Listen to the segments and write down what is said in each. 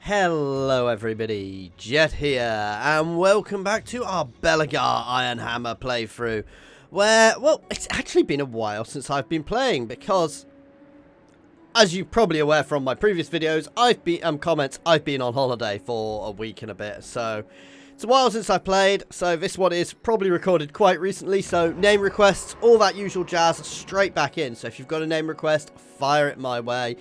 Hello everybody, Jet here, and welcome back to our Belegar Ironhammer playthrough, where, well, it's actually been a while since I've been playing, because, as you're probably aware from my previous videos, I've been on holiday for a week and a bit, so it's a while since I've played, so this one is probably recorded quite recently, so name requests, all that usual jazz, straight back in. So if you've got a name request, fire it my way.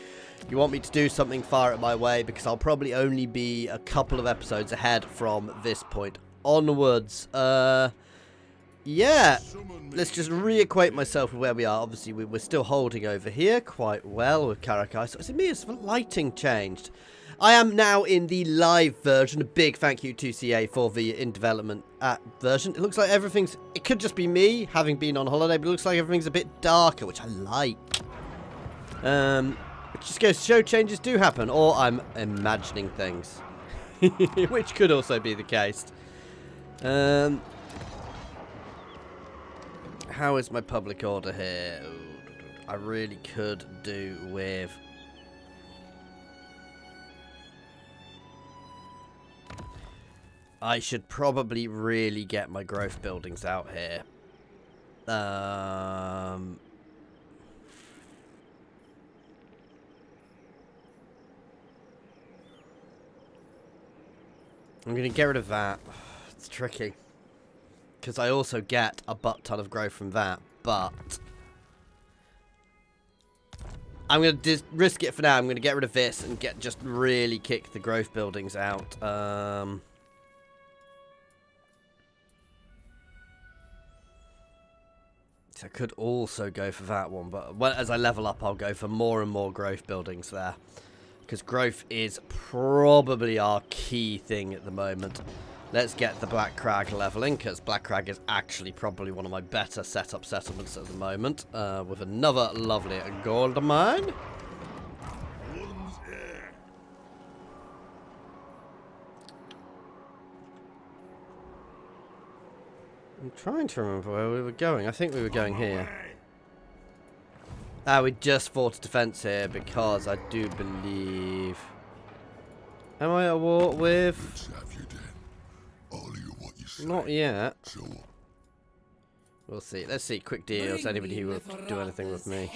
You want me to do something, fire it my way, because I'll probably only be a couple of episodes ahead from this point onwards. Yeah, let's just reacquaint myself with where we are. Obviously, we're still holding over here quite well with Karak Eight. So is it me? Has the lighting changed? I am now in the live version. A big thank you to CA for the in development version. It looks like everything's... It could just be me, having been on holiday, but it looks like everything's a bit darker, which I like. Which just goes to show changes do happen, or I'm imagining things. Which could also be the case. How is my public order here? I really could do with... I should probably really get my growth buildings out here. I'm going to get rid of that. It's tricky. Because I also get a butt ton of growth from that. But I'm going to risk it for now. I'm going to get rid of this and just really kick the growth buildings out. I could also go for that one, but as I level up, I'll go for more and more growth buildings there. Because growth is probably our key thing at the moment. Let's get the Black Crag leveling, because Black Crag is actually probably one of my better settlements at the moment. With another lovely gold mine. I'm trying to remember where we were going. I think we were going here. We just fought a defense here because I do believe... Am I at war with... Not yet. We'll see. Let's see. Quick deals. Anybody who will do anything with me.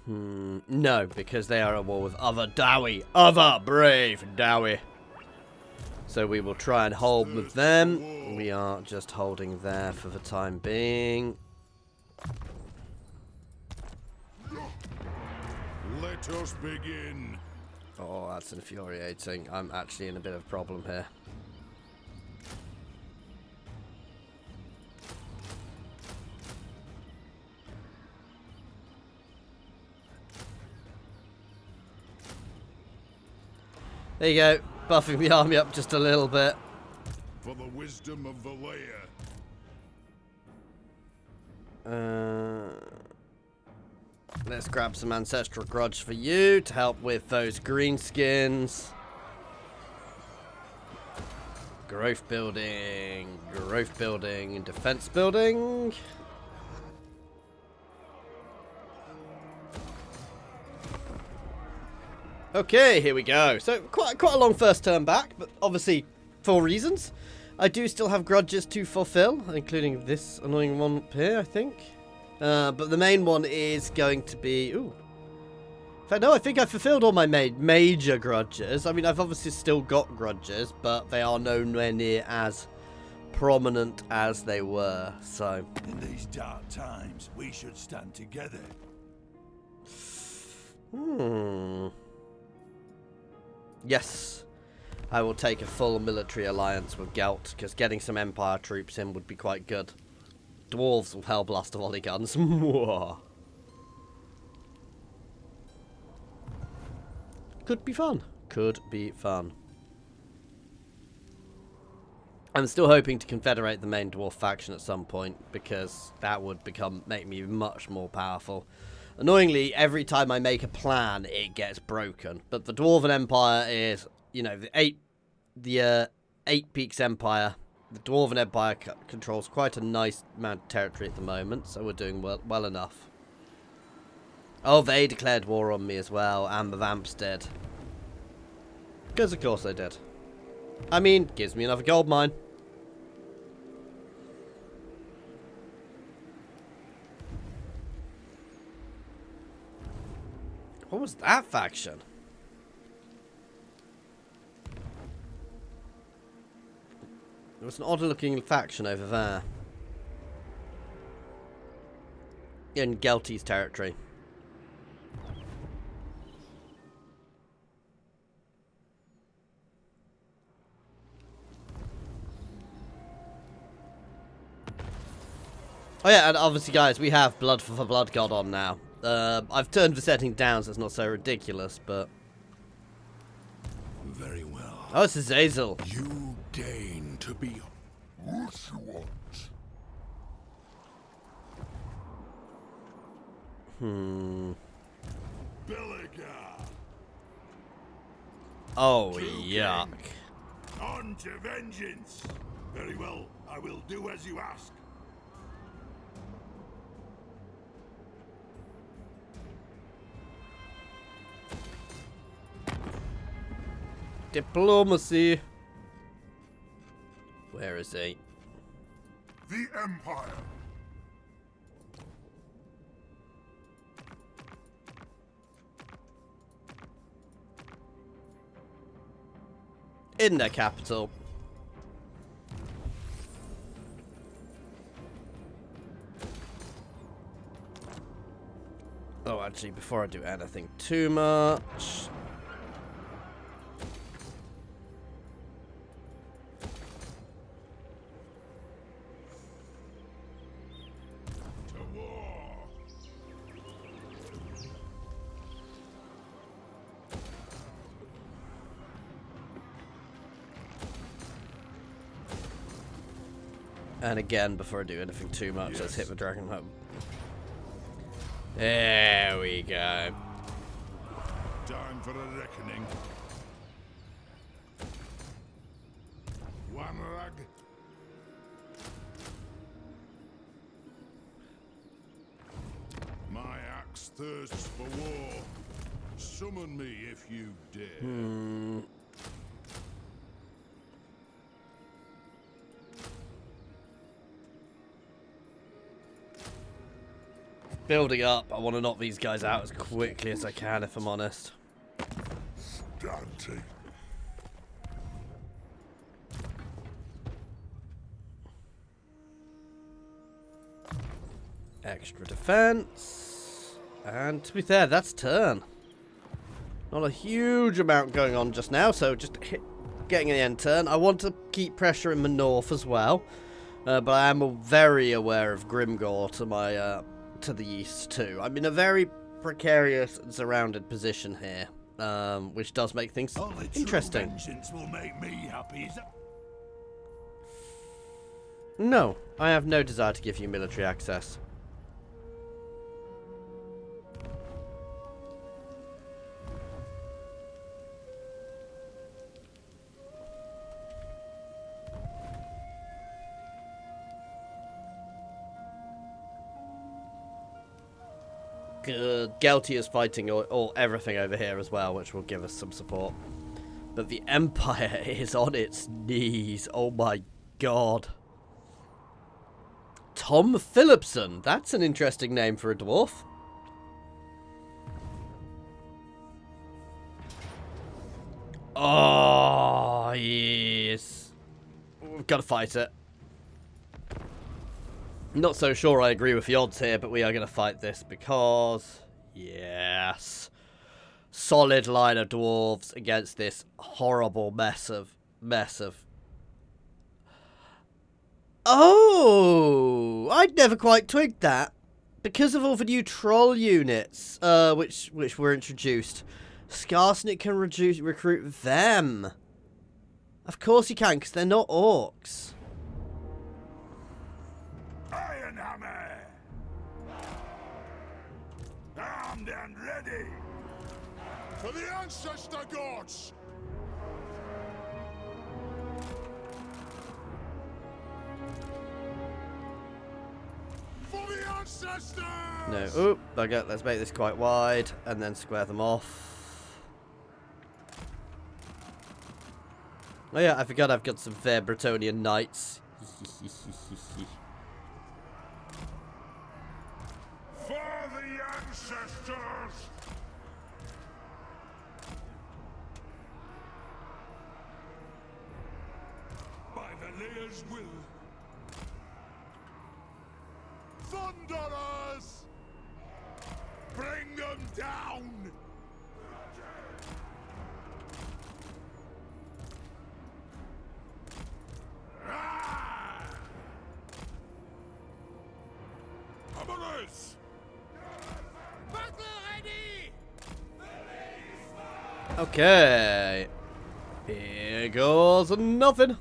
No, because they are at war with other brave Dowie. So we will try and hold with them. We are just holding there for the time being. Let us begin. Oh, that's infuriating. I'm actually in a bit of a problem here. There you go, buffing the army up just a little bit. For the wisdom of Valea. Let's grab some Ancestral Grudge for you to help with those greenskins. Growth building, and defense building. Okay, here we go. So quite a long first turn back, but obviously for reasons. I do still have grudges to fulfill, including this annoying one up here, I think. But the main one is going to be... Ooh. In fact, no, I think I fulfilled all my major grudges. I mean, I've obviously still got grudges, but they are nowhere near as prominent as they were, so... In these dark times, we should stand together. Yes, I will take a full military alliance with Gelt, because getting some Empire troops in would be quite good. Dwarves will hellblast the volley guns. Could be fun. Could be fun. I'm still hoping to confederate the main dwarf faction at some point, because that would make me much more powerful. Annoyingly, every time I make a plan, it gets broken. But the Dwarven Empire is, you know, the Eight Peaks Empire. The Dwarven Empire controls quite a nice amount of territory at the moment, so we're doing well enough. Oh, they declared war on me as well, and the vamps did. Because of course they did. I mean, gives me another gold mine. What was that faction? There was an odd-looking faction over there. In Gelty's territory. Oh yeah, and obviously guys, we have Blood for the Blood God on now. I've turned the setting down so it's not so ridiculous, but... Very well. Oh, it's Azazel. You deign to be what you want. Belegar. Oh, True yuck. king. On to vengeance. Very well, I will do as you ask. Diplomacy. Where is he? The Empire. In their capital. Oh, actually, before I do anything too much... And again, before I do anything too much, let's hit the dragon home. There we go. Time for a reckoning. One rag. My axe thirsts for war. Summon me if you dare. Building up. I want to knock these guys out as quickly as I can, if I'm honest. Dante. Extra defense. And to be fair, that's turn. Not a huge amount going on just now, so just getting an end turn. I want to keep pressure in the north as well. But I am very aware of Grimgor to my... to the east too. I'm in a very precarious and surrounded position here, which does make things interesting. Vengeance will make me happy. Is that... No, I have no desire to give you military access. Gelty is fighting all everything over here as well, which will give us some support. But the Empire is on its knees. Oh my god. Tom Phillipson. That's an interesting name for a dwarf. Oh, yes. We've got to fight it. Not so sure I agree with the odds here, but we are going to fight this because... Yes. Solid line of dwarves against this horrible mess of... Oh! I'd never quite twigged that. Because of all the new troll units, which were introduced, Skarsnik can recruit them. Of course he can, because they're not orcs. Ironhammer! Armed and ready! For the ancestor gods! For the ancestor ancestors! No. Oop, bugger. Let's make this quite wide and then square them off. Oh yeah, I forgot I've got some fair Bretonian knights. For the ancestors! By the Layer's will. Thunderers! Bring them down! Ah! Hammerers! Battle ready! Okay. Here goes nothing.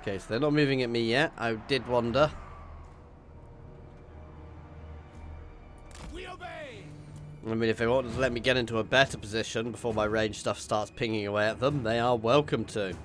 Okay, so they're not moving at me yet. I did wonder. We obey! I mean, if they wanted to let me get into a better position before my range stuff starts pinging away at them, they are welcome to.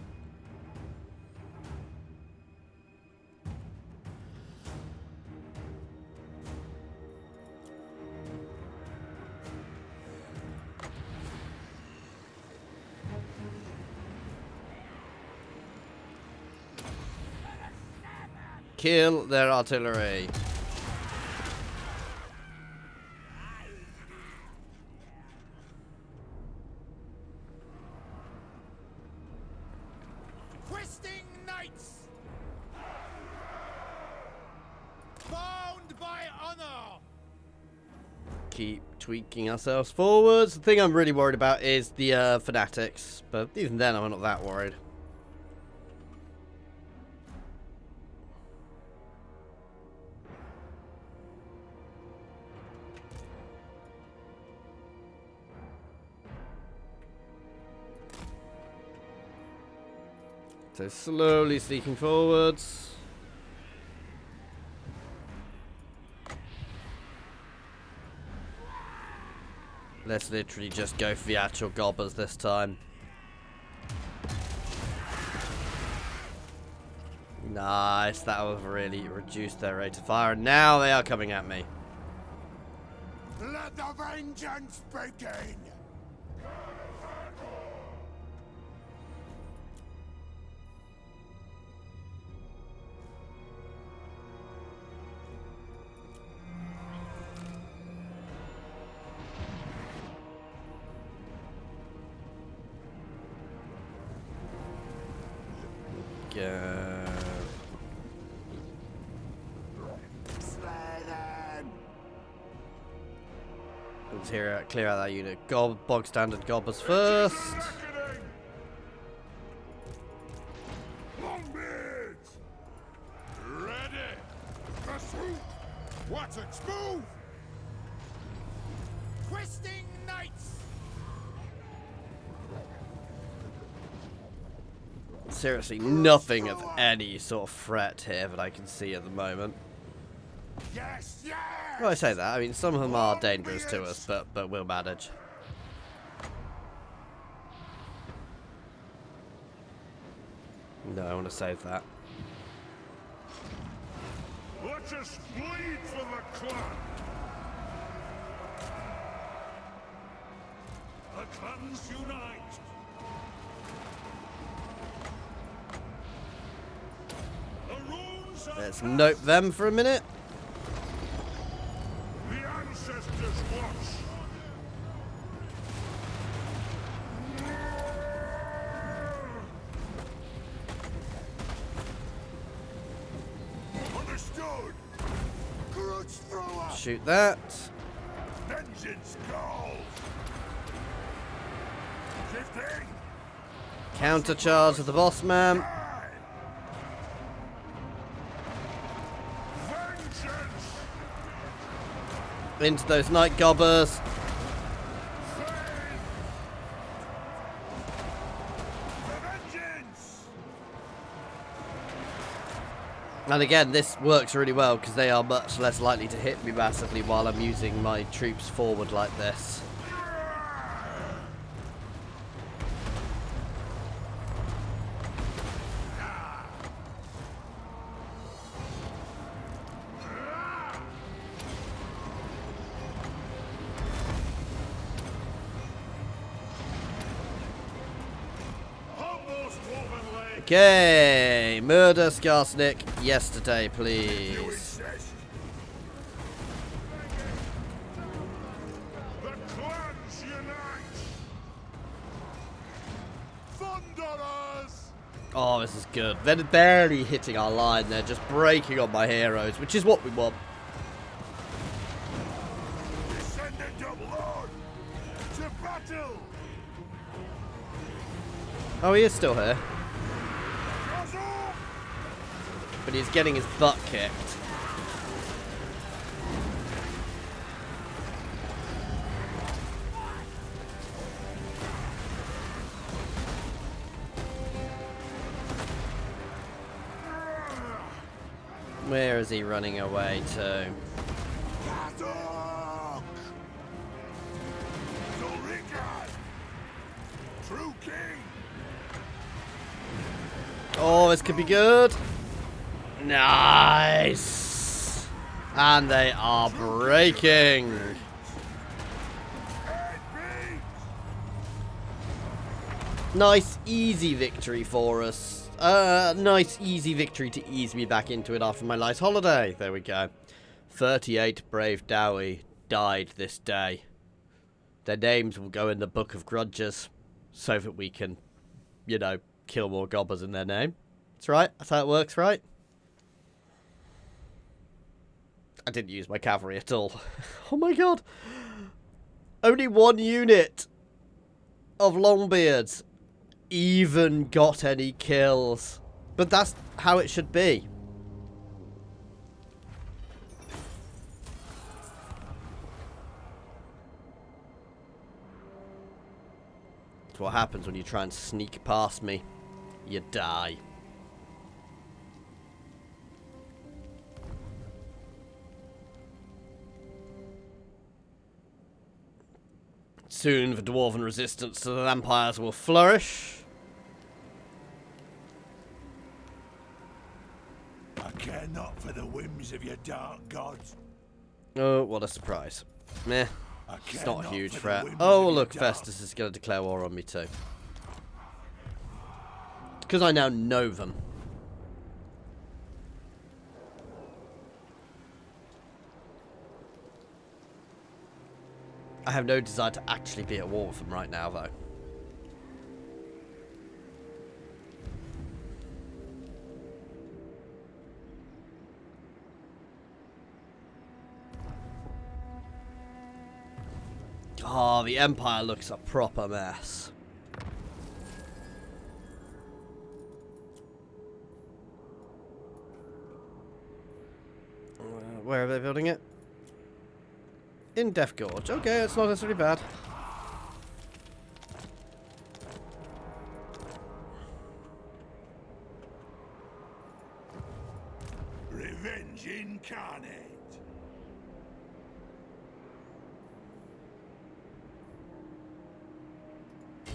Kill their artillery. Questing knights! Bound by honor! Keep tweaking ourselves forwards. The thing I'm really worried about is the fanatics, but even then I'm not that worried. So slowly sneaking forwards. Let's literally just go for the actual gobbers this time. Nice, that will really reduce their rate of fire, and now they are coming at me. Let the vengeance begin! Let's clear out that unit. Bog standard gobbers first. Longbeards! Ready! Pursuit! What's it? Move! Questing knights! Seriously, nothing of any sort of threat here that I can see at the moment. Yes, yes! Well, I say that. I mean, some of them are dangerous to us, but we'll manage. No, I want to save that. Let us bleed for the clan! The clans unite! The runes are Let's cast. note them for a minute. The ancestors watch! Understood! Grudge thrower! Shoot that. Vengeance calls! Shifting! Countercharge of the boss man. Die! Vengeance! Into those night gobbers. Vengeance! And again, this works really well because they are much less likely to hit me massively while I'm using my troops forward like this. Okay, murder Skarsnik yesterday, please. The clans unite! Thunderers! Oh, this is good. They're barely hitting our line. They're just breaking on my heroes, which is what we want. Descendant of Lord! To battle! Oh, he is still here. Cross off! But he's getting his butt kicked. Where is he running away to? Battle! Ulrika! True king! Oh, this could be good. Nice. And they are breaking. 8 Peaks! Nice, easy victory for us. Nice, easy victory to ease me back into it after my nice holiday. There we go. 38 brave Dowie died this day. Their names will go in the Book of Grudges so that we can, you know, kill more gobbers in their name. That's right. That's how it works, right? I didn't use my cavalry at all. Oh my god. Only one unit of Longbeards even got any kills. But that's how it should be. It's what happens when you try and sneak past me. You die. Soon the dwarven resistance to the vampires will flourish. I care not for the whims of your dark gods. Oh, what a surprise. Meh. I It's care not a not huge for the threat. whims Oh, of look, your dark- Festus is going to declare war on me too. Because I now know them. I have no desire to actually be at war with them right now, though. Oh, the Empire looks a proper mess. Where are they building it? In Death Gorge. Okay, it's not necessarily bad. Revenge incarnate.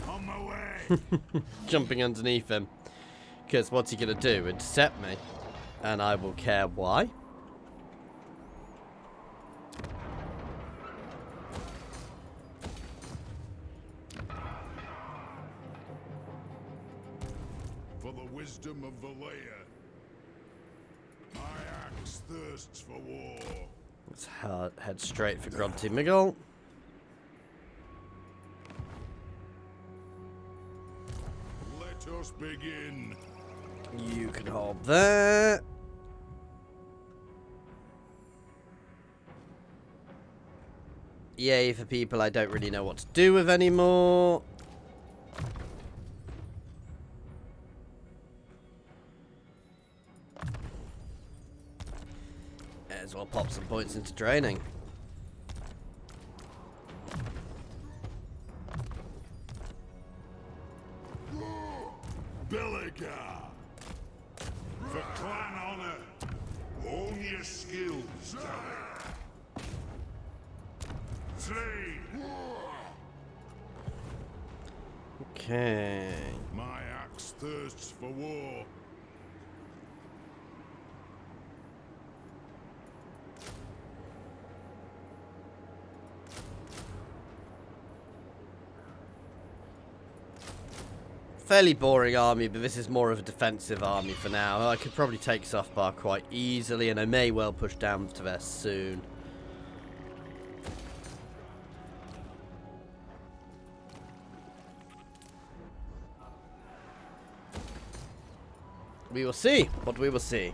On my way. Jumping underneath him. Because what's he going to do? Intercept me. And I will care why. For the wisdom of Valea. My axe thirsts for war. Let's head straight for Grunty Miggle. Let us begin. You can hold that. Yay for people I don't really know what to do with anymore. May as well pop some points into training. Belegar. For clan honor. Own your skills, damn it. Trade. Okay. My axe thirsts for war. Fairly boring army, but this is more of a defensive army for now. I could probably take Softbar quite easily, and I may well push down to there soon. We will see, but we will see.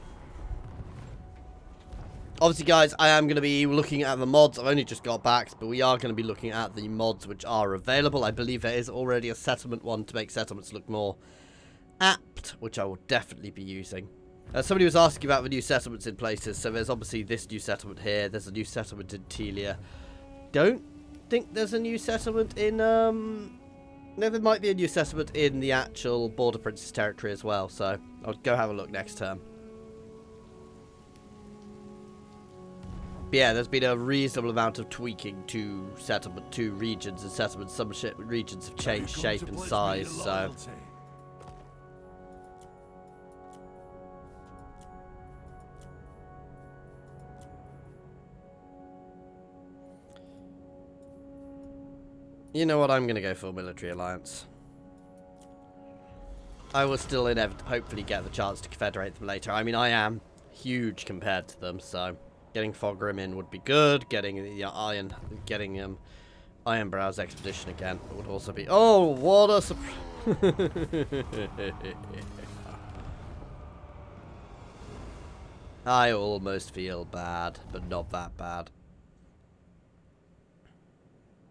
Obviously, guys, I am going to be looking at the mods. I've only just got back, but we are going to be looking at the mods which are available. I believe there is already a settlement one to make settlements look more apt, which I will definitely be using. Somebody was asking about the new settlements in places, so there's obviously this new settlement here. There's a new settlement in Telia. Don't think there's a new settlement in, no, there might be a new settlement in the actual Border Prince's territory as well, so I'll go have a look next term. But yeah, there's been a reasonable amount of tweaking to settlement, to regions and settlements. Some regions have changed shape and size, so... You know what, I'm going to go for military alliance. I will still hopefully get the chance to confederate them later. I mean, I am huge compared to them, so getting Fogrim in would be good. Getting the Ironbrow's expedition again would also be... Oh, what a surprise. I almost feel bad, but not that bad.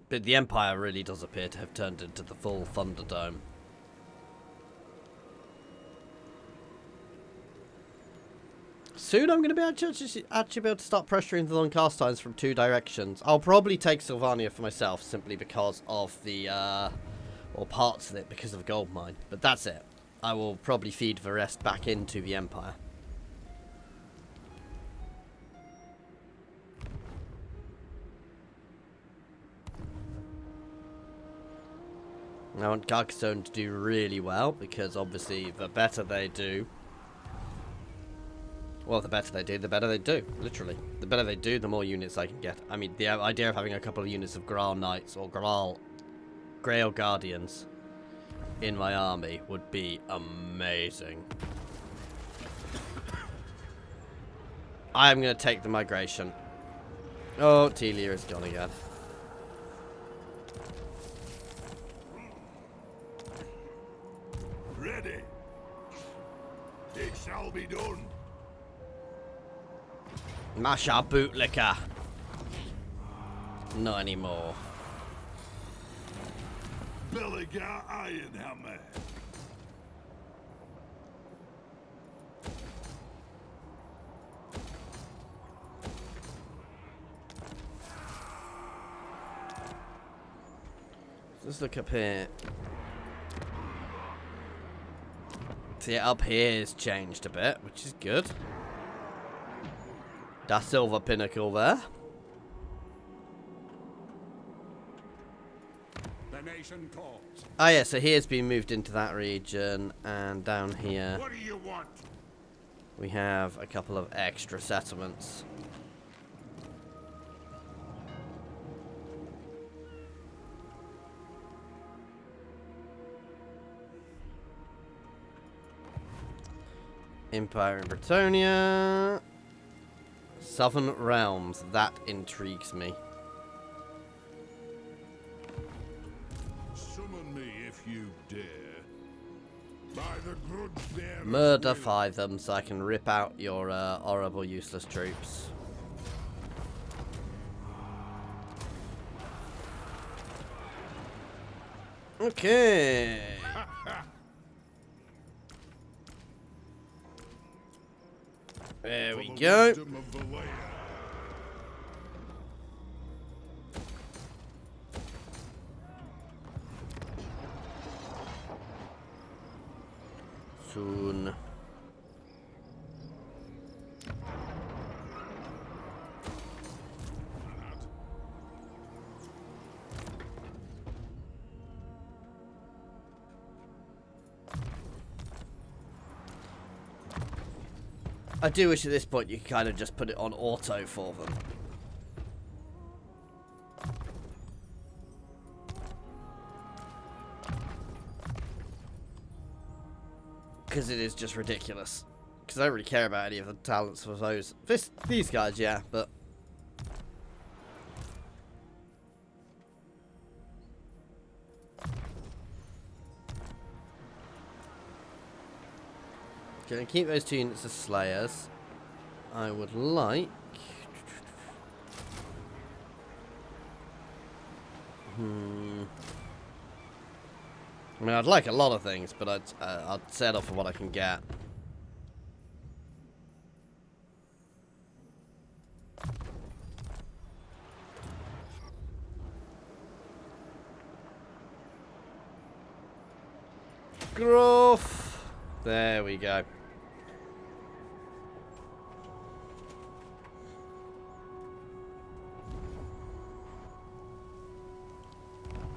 But the Empire really does appear to have turned into the full Thunderdome. Soon I'm going to be actually be able to start pressuring the Lancastrians from 2 directions. I'll probably take Sylvania for myself simply because of the, or parts of it because of the gold mine. But that's it. I will probably feed the rest back into the Empire. I want Carcassonne to do really well, because obviously the better they do... Well, the better they do, the better they do, literally. The better they do, the more units I can get. I mean, the idea of having a couple of units of Graal Knights or Grail Guardians in my army would be amazing. I'm going to take the migration. Oh, Telia is gone again. Ready. It shall be done. Masha Bootlicker. Not anymore. Belegar Ironhammer. Let's look up here. See, up here has changed a bit, which is good. That silver pinnacle there. The nation calls. Ah, yeah, so here's been moved into that region, and down here What do you want? we have a couple of extra settlements. Empire in Bretonia. Southern Realms. That intrigues me. Summon me if you dare. By the grudge there. Murderfy them so I can rip out your horrible, useless troops. Okay. There we go. Soon. I do wish at this point you could kind of just put it on auto for them. because it is just ridiculous. Because I don't really care about any of the talents for those. These guys, yeah, but... Gonna keep those 2 units as Slayers. I would like... I mean, I'd like a lot of things, but I'd settle for what I can get. Growth. There we go.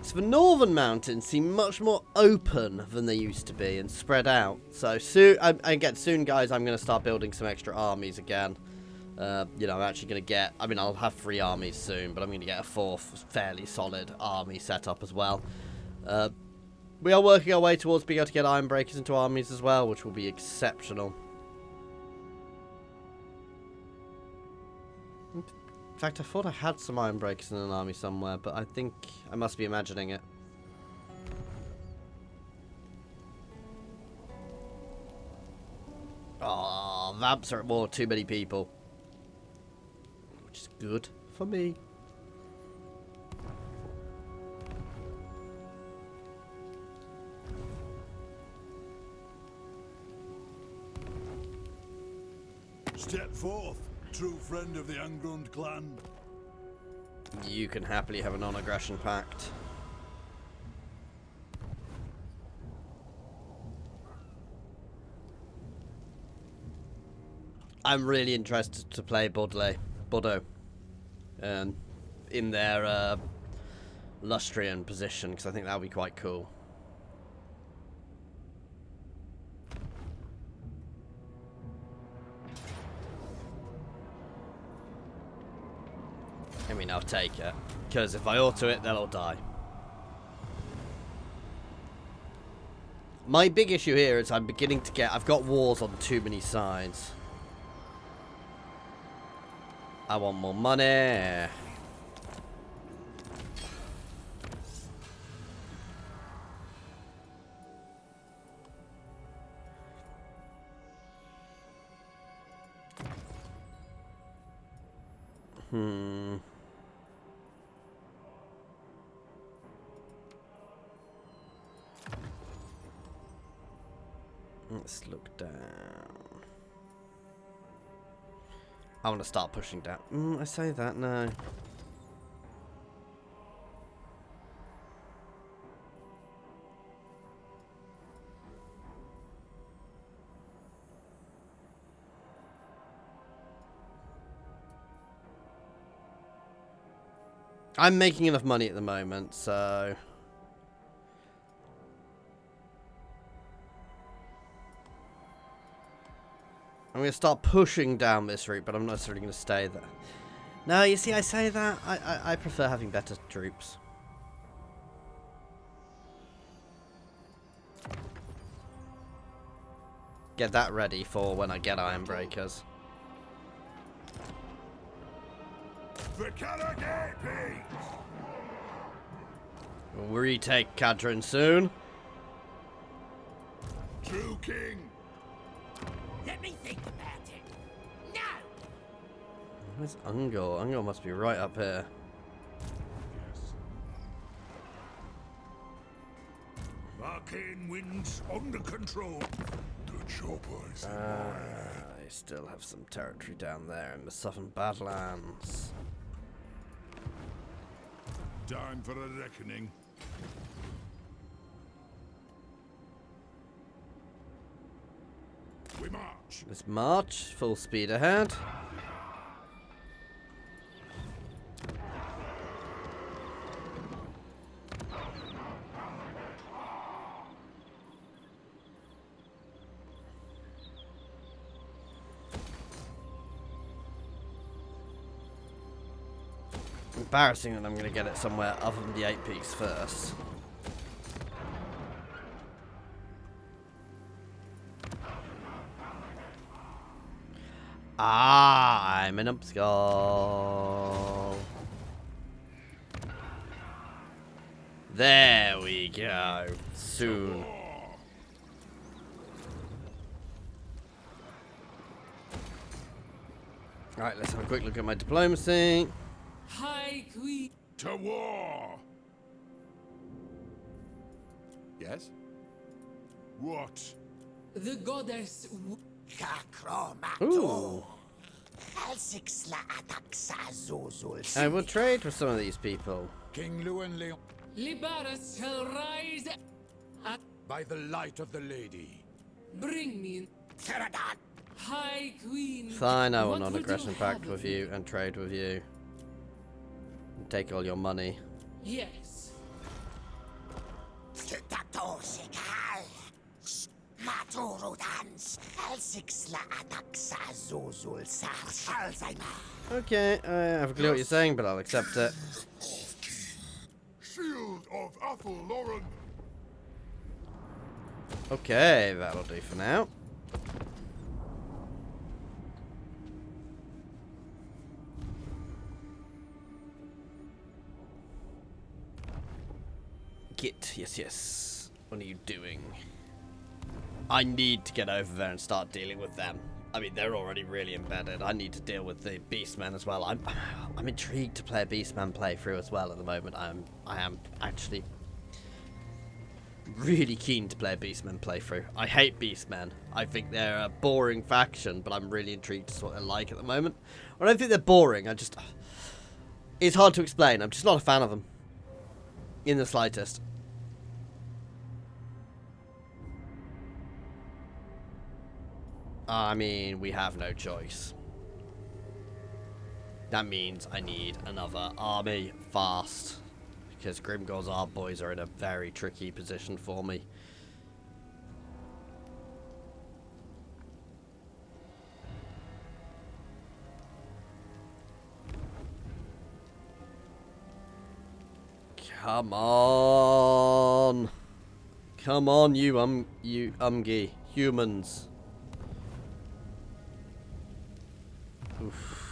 So the northern mountains seem much more open than they used to be and spread out. So soon, soon, guys, I'm going to start building some extra armies again. You know, I'm actually going to get... I mean, I'll have 3 armies soon, but I'm going to get a 4th fairly solid army set up as well. We are working our way towards being able to get Iron Breakers into armies as well, which will be exceptional. In fact, I thought I had some Iron Breakers in an army somewhere, but I think I must be imagining it. Oh, Vamps are at war with too many people. Which is good for me. Step forth, true friend of the Angrund clan. You can happily have a non-aggression pact. I'm really interested to play Bordeaux in their Lustrian position, because I think that would be quite cool. I mean, I'll take it, because if I auto it, they'll all die. My big issue here is I'm beginning to get... I've got wars on too many sides. I want more money. Let's look down. I want to start pushing down. I say that, no. I'm making enough money at the moment, so... I'm going to start pushing down this route, but I'm not necessarily going to stay there. No, you see, I say that. I prefer having better troops. Get that ready for when I get Iron Breakers. The Karak Eight Peaks. We'll retake Cadron soon. True king. Let me think about it. No! Where's Ungor? Ungor must be right up here. Yes. Arcane winds under control. The chopper is in I still have some territory down there in the southern Badlands. Time for a reckoning. We march. Let's march, full speed ahead. Embarrassing that I'm going to get it somewhere other than the 8 Peaks first. Ah, I'm an upskull. There we go. Soon. Alright, let's have a quick look at my diplomacy. High Queen. To war! Yes? What? The goddess. Ooh. I will trade with some of these people. King Luan Leon. Libaras shall rise. By the light of the lady. Bring me. High Queen. Fine, I will What not would you aggression have pact of with me? you and trade with you. And take all your money. Yes. Okay, I have a clue what you're saying, but I'll accept it. Shield of Athel Lauren. Okay, that'll do for now. Git, yes. What are you doing? I need to get over there and start dealing with them. I mean, they're already really embedded. I need to deal with the Beastmen as well. I'm intrigued to play a Beastman playthrough as well at the moment. I am actually really keen to play a Beastman playthrough. I hate Beastmen. I think they're a boring faction, but I'm really intrigued to see what they're like at the moment. I don't think they're boring. It's hard to explain. I'm just not a fan of them. In the slightest. I mean, we have no choice. That means I need another army fast. Because Grimgor's Art Boys are in a very tricky position for me. Come on. Come on, you umgi humans. Oof.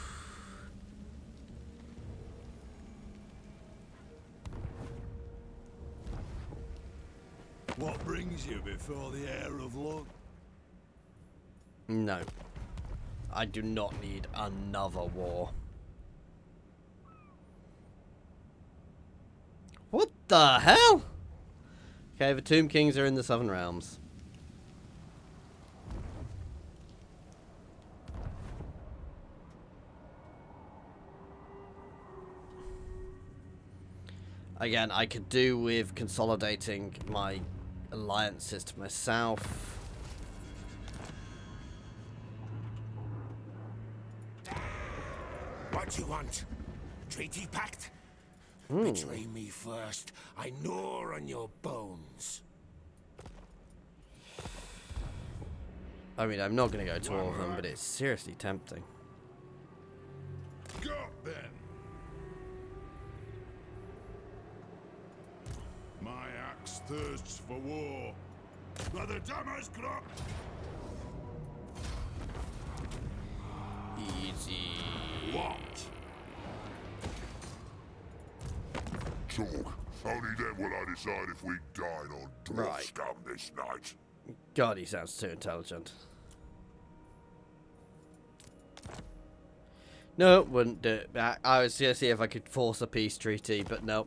What brings you before the heir of Lug? No. I do not need another war. What the hell? Okay, the Tomb Kings are in the Southern Realms. Again, I could do with consolidating my alliances to myself. What you want? Treaty pact? Betray me first. I gnaw on your bones. I mean, I'm not going to go to all of them, but it's seriously tempting. Go then. My axe thirsts for war. By the Daemons clock. Easy. What? Talk. Only then will I decide if we dine on dwarf Right. scum this night. God, he sounds too intelligent. No, wouldn't do it. I was going to see if I could force a peace treaty, but no.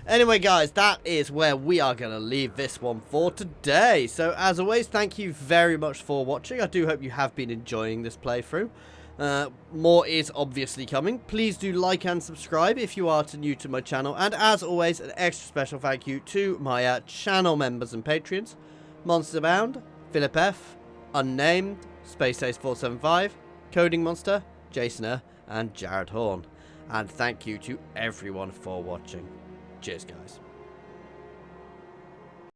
Anyway, guys, that is where we are going to leave this one for today. So, as always, thank you very much for watching. I do hope you have been enjoying this playthrough. More is obviously coming. Please do like and subscribe if you are new to my channel. And as always, an extra special thank you to my channel members and patrons. Monster Bound, Philip F, Unnamed, Space Ace 475, Coding Monster, Jasoner, and Jared Horn. And thank you to everyone for watching. Cheers, guys.